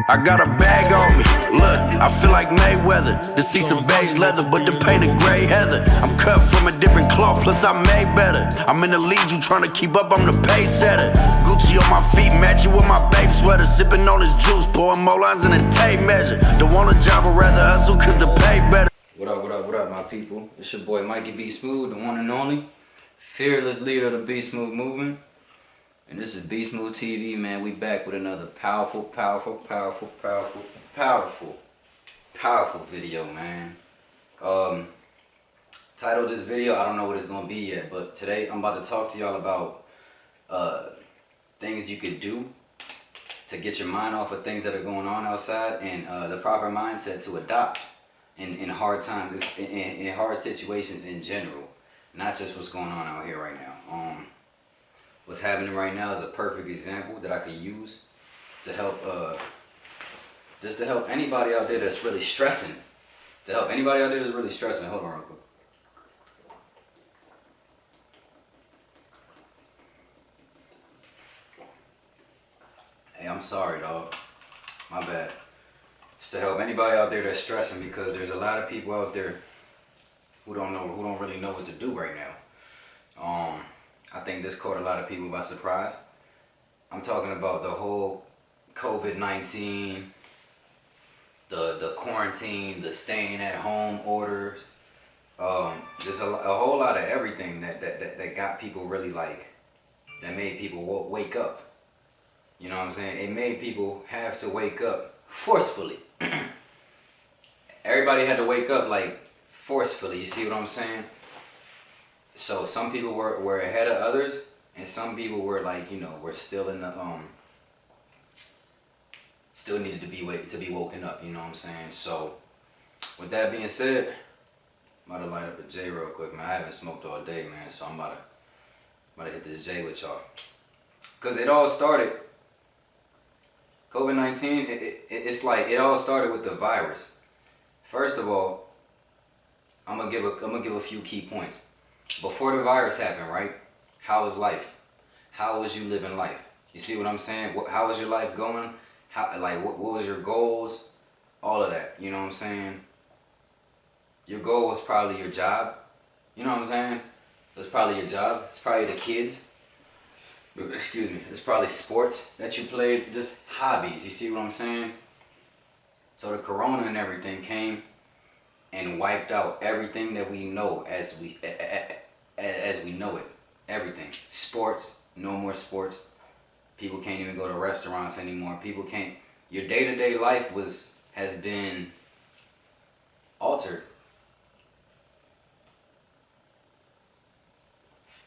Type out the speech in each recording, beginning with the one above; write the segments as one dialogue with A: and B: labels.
A: I got a bag on me, look, I feel like Mayweather. To see some beige leather, but the paint of gray heather. I'm cut from a different cloth, plus I made better. I'm in the lead, you tryna keep up, I'm the pace setter. Gucci on my feet, matching with my babe sweater. Sipping on this juice, pouring more lines in a tape measure. Don't want a job, but rather hustle, cause the pay better.
B: What up, my people? It's your boy Mikey B Smooth, the one and only fearless leader of the B Smooth movement. And this is B Smooth TV, man. We back with another powerful video, man. Title of this video, I don't know what it's gonna be yet, but today I'm about to talk to y'all about things you could do to get your mind off of things that are going on outside, and the proper mindset to adopt in hard times, in hard situations in general, not just what's going on out here right now. What's happening right now is a perfect example that I could use to help, just to help anybody out there that's really stressing. Hold on real quick. Hey, I'm sorry, dog. My bad. Just to help anybody out there that's stressing, because there's a lot of people out there who don't really know what to do right now. I think this caught a lot of people by surprise. I'm talking about the whole COVID-19, the quarantine, the staying at home orders. There's a whole lot of everything that got people really that made people wake up. You know what I'm saying? It made people have to wake up forcefully. Everybody had to wake up forcefully, you see what I'm saying? So some people were ahead of others, and some people were were still in the still needed to be woken up, you know what I'm saying? So with that being said, I'm about to light up a J real quick, man. I haven't smoked all day, man, so I'm about to hit this J with y'all. Cause it all started, COVID-19, it's like it all started with the virus. First of all, I'm gonna give a few key points. Before the virus happened, right? How was life? How was you living life? You see what I'm saying? How was your life going? What was your goals? All of that. You know what I'm saying? Your goal was probably your job. You know what I'm saying? It's probably your job. It's probably the kids. Excuse me. It's probably sports that you played. Just hobbies. You see what I'm saying? So the corona and everything came and wiped out everything that we know as we know it. Everything. Sports, no more sports. People can't even go to restaurants anymore. People can't. Your day-to-day life has been altered.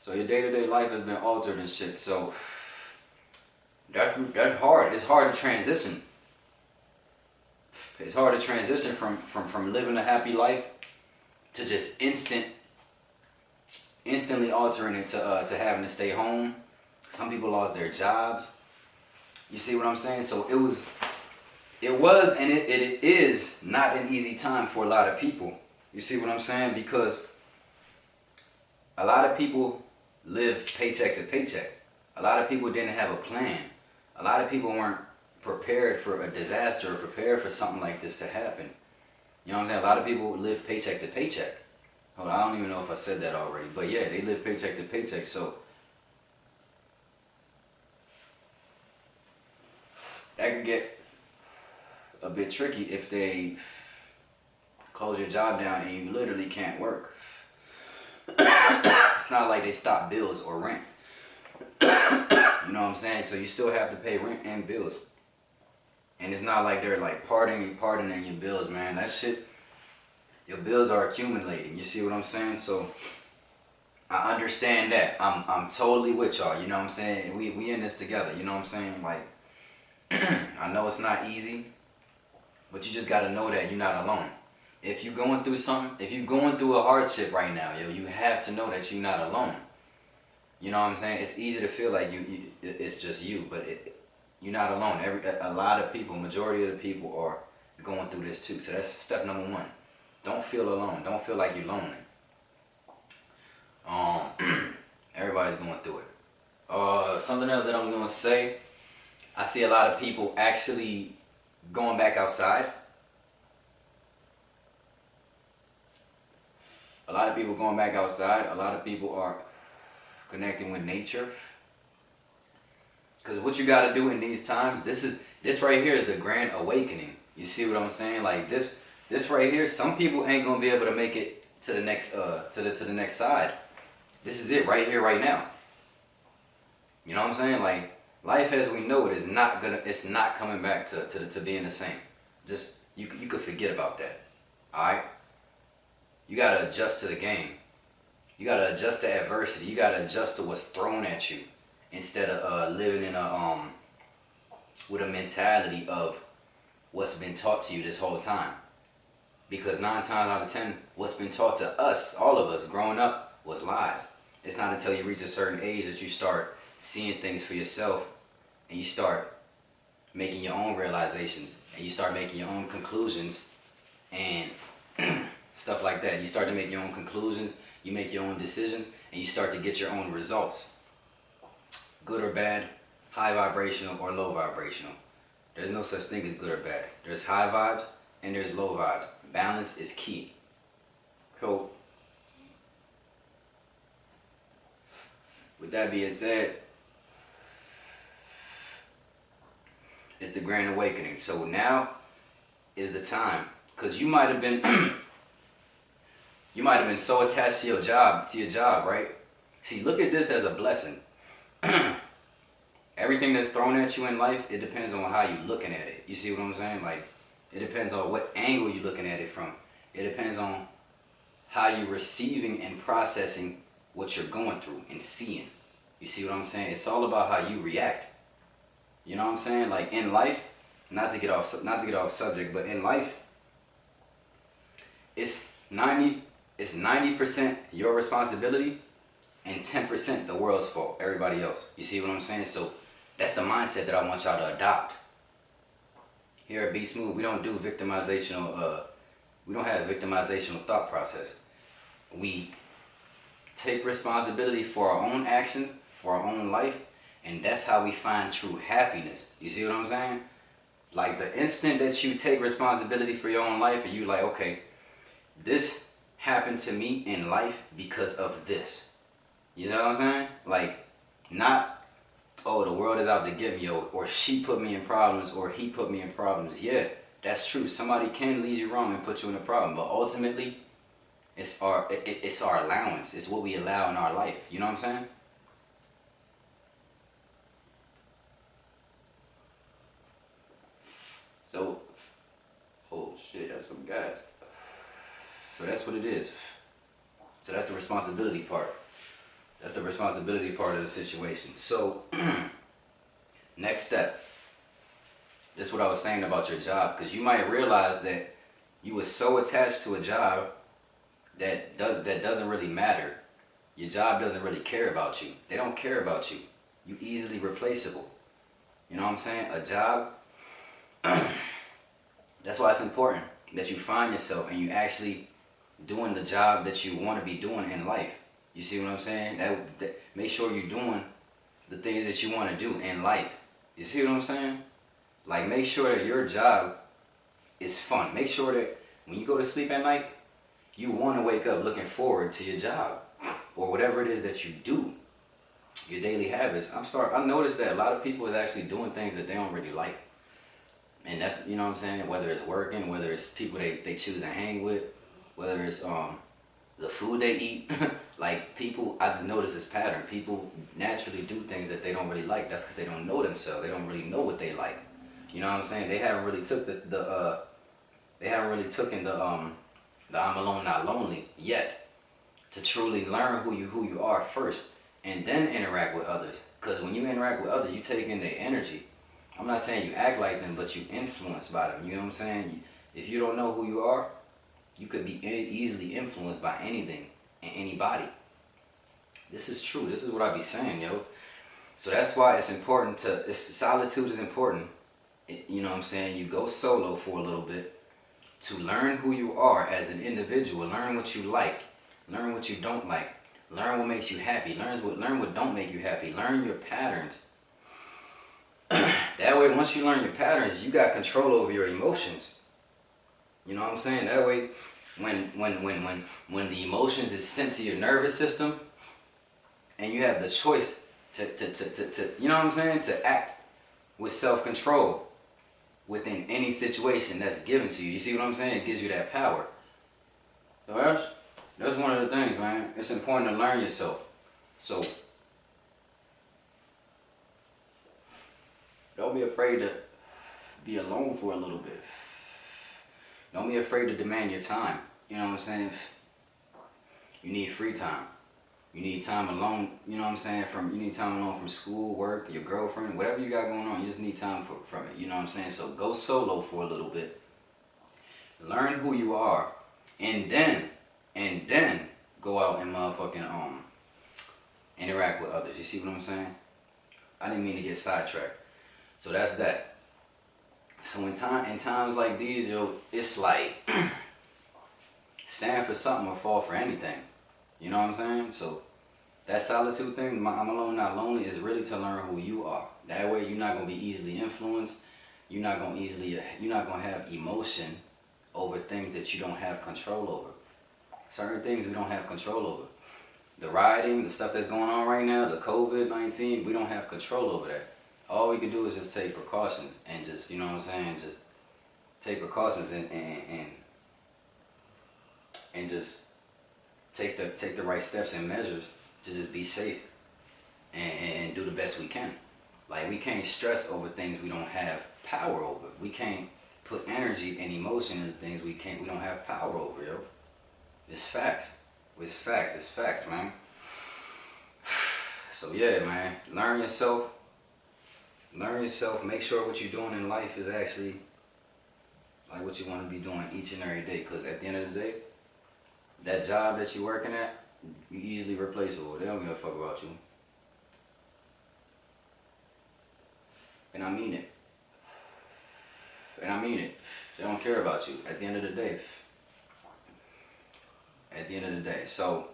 B: So your day-to-day life has been altered and shit. So that's hard. It's hard to transition. It's hard to transition from living a happy life to just instantly altering it to having to stay home. Some people lost their jobs. You see what I'm saying? So it was and it is not an easy time for a lot of people. You see what I'm saying? Because a lot of people live paycheck to paycheck. A lot of people didn't have a plan. A lot of people weren't prepared for a disaster or prepared for something like this to happen. You know what I'm saying? A lot of people live paycheck to paycheck. Hold on, I don't even know if I said that already, but yeah, they live paycheck to paycheck. So that could get a bit tricky if they close your job down and you literally can't work. It's not like they stop bills or rent. You know what I'm saying? So you still have to pay rent and bills. And it's not like they're pardoning your bills, man. That shit, your bills are accumulating. You see what I'm saying? So I understand that. I'm totally with y'all. You know what I'm saying? We in this together. You know what I'm saying? I know it's not easy, but you just gotta know that you're not alone. If you're going through something, if you're going through a hardship right now, you have to know that you're not alone. You know what I'm saying? It's easy to feel like it's just you, but you're not alone. A lot of people, majority of the people are going through this too. So that's step number one. Don't feel alone. Don't feel like you're lonely. Everybody's going through it. Something else that I'm gonna say, I see a lot of people actually going back outside. A lot of people going back outside. A lot of people are connecting with nature. Because what you got to do in these times, this right here is the grand awakening. You see what I'm saying? Like this right here, some people ain't gonna be able to make it to the next to the next side. This is it right here, right now. You know what I'm saying? Like life as we know it is not gonna. It's not coming back to being the same. Just you could forget about that. All right. You gotta adjust to the game. You gotta adjust to adversity. You gotta adjust to what's thrown at you, instead of living in a with a mentality of what's been taught to you this whole time. Because 9 times out of 10, what's been taught to us, all of us, growing up, was lies. It's not until you reach a certain age that you start seeing things for yourself, and you start making your own realizations, and you start making your own conclusions, and stuff like that. You start to make your own conclusions, you make your own decisions, and you start to get your own results. Good or bad, high vibrational or low vibrational. There's no such thing as good or bad. There's high vibes and there's low vibes. Balance is key. So, with that being said, it's the grand awakening. So now is the time, because you might have been you might have been so attached to your job, right? See, look at this as a blessing. Everything that's thrown at you in life, it depends on how you're looking at it. You see what I'm saying? Like, it depends on what angle you're looking at it from. It depends on how you're receiving and processing what you're going through and seeing. You see what I'm saying? It's all about how you react. You know what I'm saying? Like in life, not to get off subject, but in life, it's 90% your responsibility and 10% the world's fault, everybody else. You see what I'm saying? So that's the mindset that I want y'all to adopt. Here at Be Smooth, we don't do victimizational, we don't have a victimizational thought process. We take responsibility for our own actions, for our own life, and that's how we find true happiness. You see what I'm saying? Like the instant that you take responsibility for your own life and you like, okay, this happened to me in life because of this. You know what I'm saying? Like, not, oh, the world is out to get me, or she put me in problems, or he put me in problems. Yeah, that's true. Somebody can lead you wrong and put you in a problem, but ultimately, it's our allowance. It's what we allow in our life. You know what I'm saying? So, oh shit, that's some gas. So that's what it is. So that's the responsibility part. That's the responsibility part of the situation. So, next step. This is what I was saying about your job, because you might realize that you were so attached to a job that doesn't really matter. Your job doesn't really care about you. They don't care about you. You easily replaceable. You know what I'm saying? A job. That's why it's important that you find yourself and you actually doing the job that you want to be doing in life. You see what I'm saying? That make sure you're doing the things that you want to do in life. You see what I'm saying? Like, make sure that your job is fun. Make sure that when you go to sleep at night, you want to wake up looking forward to your job or whatever it is that you do, your daily habits. I noticed that a lot of people is actually doing things that they don't really like. And that's, you know what I'm saying? Whether it's working, whether it's people they choose to hang with, whether it's the food they eat. Like, people, I just noticed this pattern. People naturally do things that they don't really like. That's because they don't know themselves. They don't really know what they like. You know what I'm saying? They haven't really took the I'm alone not lonely yet to truly learn who you are first and then interact with others. Because when you interact with others, you take in their energy. I'm not saying you act like them, but you influenced by them. You know what I'm saying? If you don't know who you are, you could be easily influenced by anything and anybody. This is true. This is what I be saying, yo. So that's why it's important solitude is important. You know what I'm saying? You go solo for a little bit to learn who you are as an individual. Learn what you like. Learn what you don't like. Learn what makes you happy. Learn what don't make you happy. Learn your patterns. That way, once you learn your patterns, you got control over your emotions. You know what I'm saying? That way, when the emotions is sent to your nervous system, and you have the choice to you know what I'm saying, to act with self-control within any situation that's given to you. You see what I'm saying? It gives you that power. So that's one of the things, man. It's important to learn yourself. So don't be afraid to be alone for a little bit. Don't be afraid to demand your time. You know what I'm saying? You need free time. You need time alone, you know what I'm saying? You need time alone from school, work, your girlfriend, whatever you got going on. You just need time from it. You know what I'm saying? So go solo for a little bit. Learn who you are, and then go out and motherfucking interact with others. You see what I'm saying? I didn't mean to get sidetracked. So that's that. So in times like these, yo, it's like stand for something or fall for anything. You know what I'm saying? So that solitude thing, I'm alone, not lonely, is really to learn who you are. That way you're not gonna be easily influenced. You're not gonna have emotion over things that you don't have control over. Certain things we don't have control over. The rioting, the stuff that's going on right now, the COVID-19, we don't have control over that. All we can do is just take precautions and just, you know what I'm saying, just take precautions and just take the right steps and measures to just be safe and do the best we can. Like, we can't stress over things we don't have power over. We can't put energy and emotion into things we don't have power over, yo. It's facts. It's facts, man. So yeah, man, learn yourself. Make sure what you're doing in life is actually like what you want to be doing each and every day. Because at the end of the day, that job that you're working at, you easily replaceable. They don't give a fuck about you. And I mean it. They don't care about you at the end of the day. So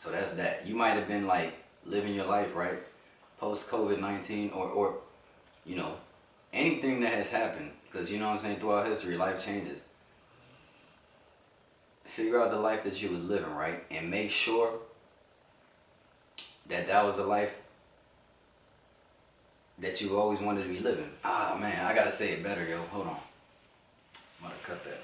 B: that's that. You might have been like living your life, right? Post COVID-19 or you know, anything that has happened, because you know what I'm saying, throughout history, life changes. Figure out the life that you was living, right? And make sure that was a life that you always wanted to be living. Ah, man, I gotta say it better, yo. Hold on. I'm gonna cut that.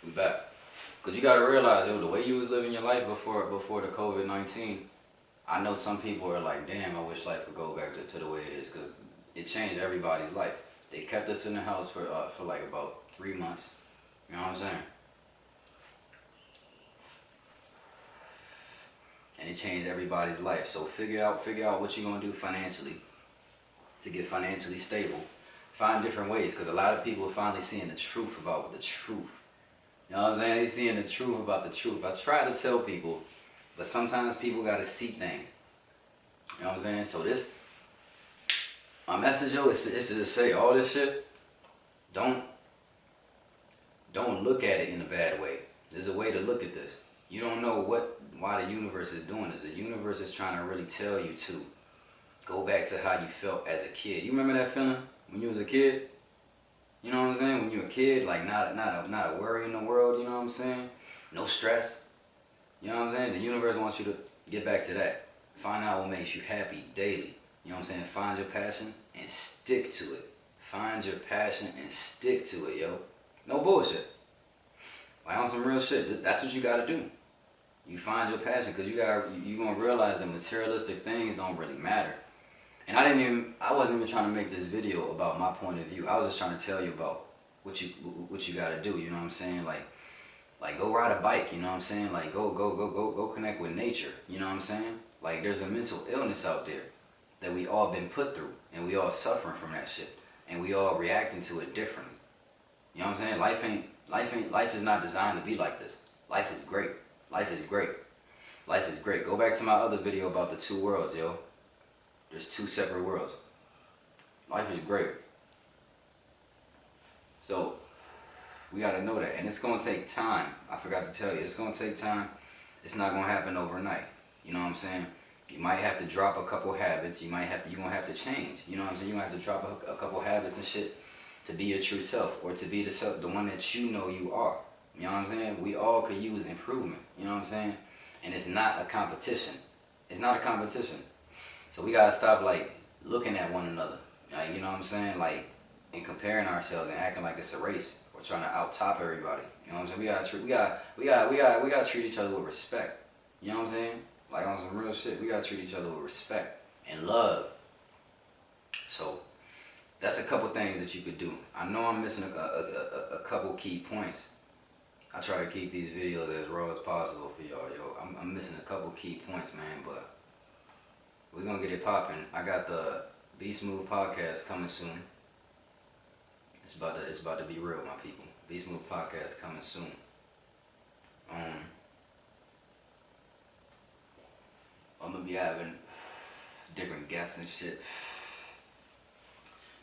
B: We back. Cause you gotta realize, yo, the way you was living your life before the COVID-19, I know some people are like, damn, I wish life would go back to the way it is, cause it changed everybody's life. They kept us in the house for like about 3 months. You know what I'm saying? And it changed everybody's life. So figure out what you're gonna do financially to get financially stable. Find different ways, cause a lot of people are finally seeing the truth about the truth. You know what I'm saying? They seeing the truth about the truth. I try to tell people, but sometimes people gotta see things. You know what I'm saying? So my message, yo, is to just say all this shit. Don't look at it in a bad way. There's a way to look at this. You don't know why the universe is doing this. The universe is trying to really tell you to go back to how you felt as a kid. You remember that feeling when you was a kid? You know what I'm saying? When you're a kid, like not a worry in the world, you know what I'm saying? No stress. You know what I'm saying? The universe wants you to get back to that. Find out what makes you happy daily. You know what I'm saying? Find your passion and stick to it. Find your passion and stick to it, yo. No bullshit. Like on some real shit. That's what you gotta do. You find your passion, because you gonna realize that materialistic things don't really matter. And I wasn't even trying to make this video about my point of view. I was just trying to tell you about what you gotta do, you know what I'm saying? Like go ride a bike, you know what I'm saying? Like go connect with nature, you know what I'm saying? Like there's a mental illness out there that we all been put through, and we all suffering from that shit, and we all reacting to it differently. You know what I'm saying? Life is not designed to be like this. Life is great. Life is great. Life is great. Go back to my other video about the 2 worlds, yo. There's 2 separate worlds. Life is great. So, We gotta know that, and it's gonna take time. I forgot to tell you, it's gonna take time. It's not gonna happen overnight. You know what I'm saying? You might have to drop a couple habits. You're gonna have to change. You know what I'm saying? You gonna have to drop a couple habits and shit to be your true self, or to be the one that you know you are. You know what I'm saying? We all could use improvement. You know what I'm saying? And it's not a competition. It's not a competition. So we gotta stop like looking at one another. Like, you know what I'm saying? Like, and comparing ourselves and acting like it's a race. We're trying to out top everybody. You know what I'm saying? We gotta treat each other with respect. You know what I'm saying? Like, on some real shit, we gotta treat each other with respect and love. So that's a couple things that you could do. I know I'm missing a couple key points. I try to keep these videos as raw as possible for y'all, yo. I'm missing a couple key points, man, but we're gonna get it popping. I got the Be Smooth podcast coming soon. It's about to be real, my people. Be Smooth podcast coming soon. I'm gonna be having different guests and shit.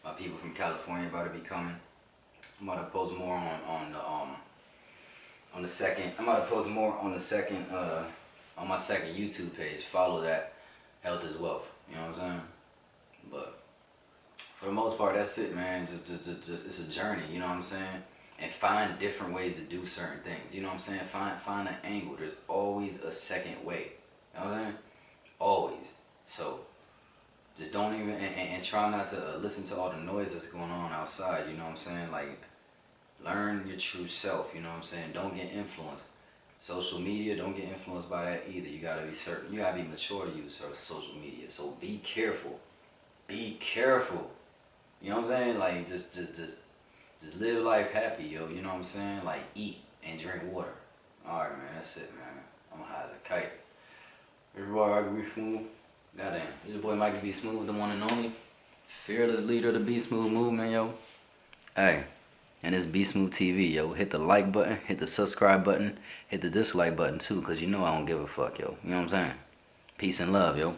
B: My people from California about to be coming. I'm about to post more on the second. I'm about to post more on the second on my second YouTube page. Follow that. Health is wealth. You know what I'm saying? But for the most part, that's it, man. Just it's a journey. You know what I'm saying? And find different ways to do certain things. You know what I'm saying? Find an angle. There's always a second way. You know what I'm saying? Always. So just don't even and try not to listen to all the noise that's going on outside. You know what I'm saying? Like, learn your true self. You know what I'm saying? Don't get influenced. Social media, don't get influenced by that either. You gotta be certain. You gotta be mature to use social media. So be careful. Be careful. You know what I'm saying? Like, just live life happy, yo. You know what I'm saying? Like, eat and drink water. All right, man. That's it, man. I'm high as a kite. Everybody, I can be smooth. Goddamn. It's your boy Mikey Be Smooth, the one and only fearless leader of the Be Smooth movement, yo. Hey, and it's Be Smooth TV, yo. Hit the like button, hit the subscribe button, hit the dislike button too, cause you know I don't give a fuck, yo. You know what I'm saying? Peace and love, yo.